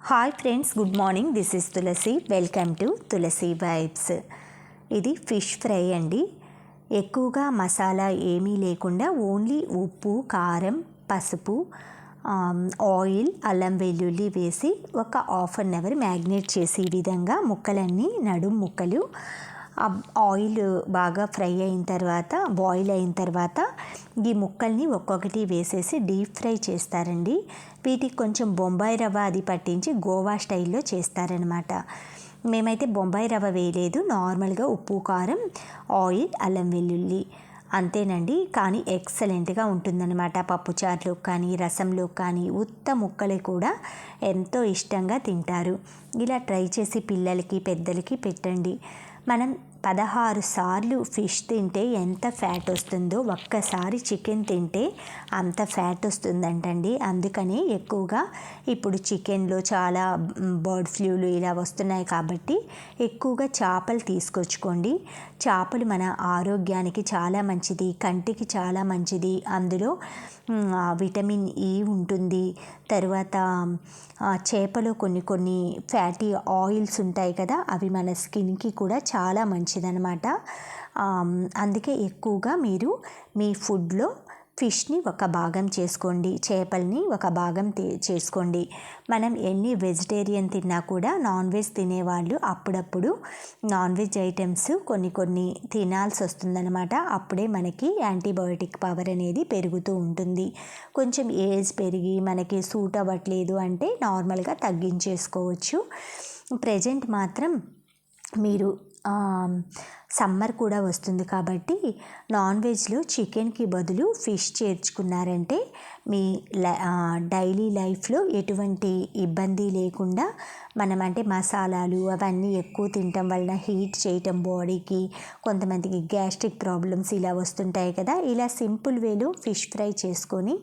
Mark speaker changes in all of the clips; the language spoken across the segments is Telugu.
Speaker 1: Hi friends, good morning. This is Tulasi. Welcome to Tulasi vibes. ఇది ఫిష్ ఫ్రై అండి. ఎక్కువగా మసాలా ఏమీ లేకుండా ఓన్లీ ఉప్పు, కారం, పసుపు, ఆయిల్, అల్లం వెల్లుల్లి వేసి ఒక హాఫ్ అన్ అవర్ మ్యాగ్నేట్ చేసి ఈ విధంగా ముక్కలన్నీ నడుం ముక్కలు ఆయిల్ బాగా ఫ్రై అయిన తర్వాత, బాయిల్ అయిన తర్వాత ఈ ముక్కల్ని ఒక్కొక్కటి వేసేసి డీప్ ఫ్రై చేస్తారండి. వీటికి కొంచెం బొంబాయి రవ్వ అది పట్టించి గోవా స్టైల్లో చేస్తారనమాట. మేమైతే బొంబాయి రవ్వ వేయలేదు, నార్మల్గా ఉప్పు, కారం, ఆయిల్, అల్లం వెల్లుల్లి అంతేనండి. కానీ ఎక్సలెంట్గా ఉంటుందన్నమాట. పప్పుచారులో కానీ, రసంలో కానీ ఉత్త ముక్కలు కూడా ఎంతో ఇష్టంగా తింటారు. ఇలా ట్రై చేసి పిల్లలకి, పెద్దలకి పెట్టండి. మనం 16 సార్లు ఫిష్ తింటే ఎంత ఫ్యాట్ వస్తుందో ఒక్కసారి చికెన్ తింటే అంత ఫ్యాట్ వస్తుందంటండి. అందుకని ఎక్కువగా ఇప్పుడు చికెన్లో చాలా బర్డ్ ఫ్లూలు ఇలా వస్తున్నాయి కాబట్టి ఎక్కువగా చేపలు తీసుకొచ్చుకోండి. చేపలు మన ఆరోగ్యానికి చాలా మంచిది, కంటికి చాలా మంచిది. అందులో విటమిన్ ఈ ఉంటుంది. తర్వాత చేపలో కొన్ని ఫ్యాటీ ఆయిల్స్ ఉంటాయి కదా, అవి మన స్కిన్కి కూడా చాలా మంచిదన్నమాట. అందుకే ఎక్కువగా మీరు మీ ఫుడ్లో ఫిష్ని ఒక భాగం చేసుకోండి, చేపల్ని ఒక భాగం చేసుకోండి. మనం ఎన్ని వెజిటేరియన్ తిన్నా కూడా నాన్ వెజ్ తినేవాళ్ళు అప్పుడప్పుడు నాన్ వెజ్ ఐటమ్స్ కొన్ని తినాల్సి వస్తుందన్నమాట. అప్పుడే మనకి యాంటీబయోటిక్ పవర్ అనేది పెరుగుతూ ఉంటుంది. కొంచెం ఏజ్ పెరిగి మనకి సూట్ అవ్వట్లేదు అంటే నార్మల్గా తగ్గించేసుకోవచ్చు. ప్రజెంట్ మాత్రం మీరు సమ్మర్ కూడా వస్తుంది కాబట్టి నాన్ వెజ్లో చికెన్కి బదులు ఫిష్ చేర్చుకున్నారంటే మీ డైలీ లైఫ్లో ఎటువంటి ఇబ్బంది లేకుండా మనం అంటే మసాలాలు అవన్నీ ఎక్కువ తినటం వలన హీట్ చేయటం బాడీకి, కొంతమందికి గ్యాస్ట్రిక్ ప్రాబ్లమ్స్ ఇలా వస్తుంటాయి కదా, ఇలా సింపుల్ వేలో ఫిష్ ఫ్రై చేసుకొని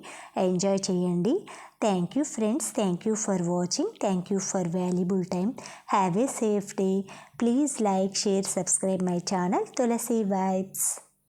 Speaker 1: ఎంజాయ్ చేయండి. Thank you friends. Thank you for watching. Thank you for valuable time. Have a safe day. Please like, share, subscribe my channel Tulasi Vibes.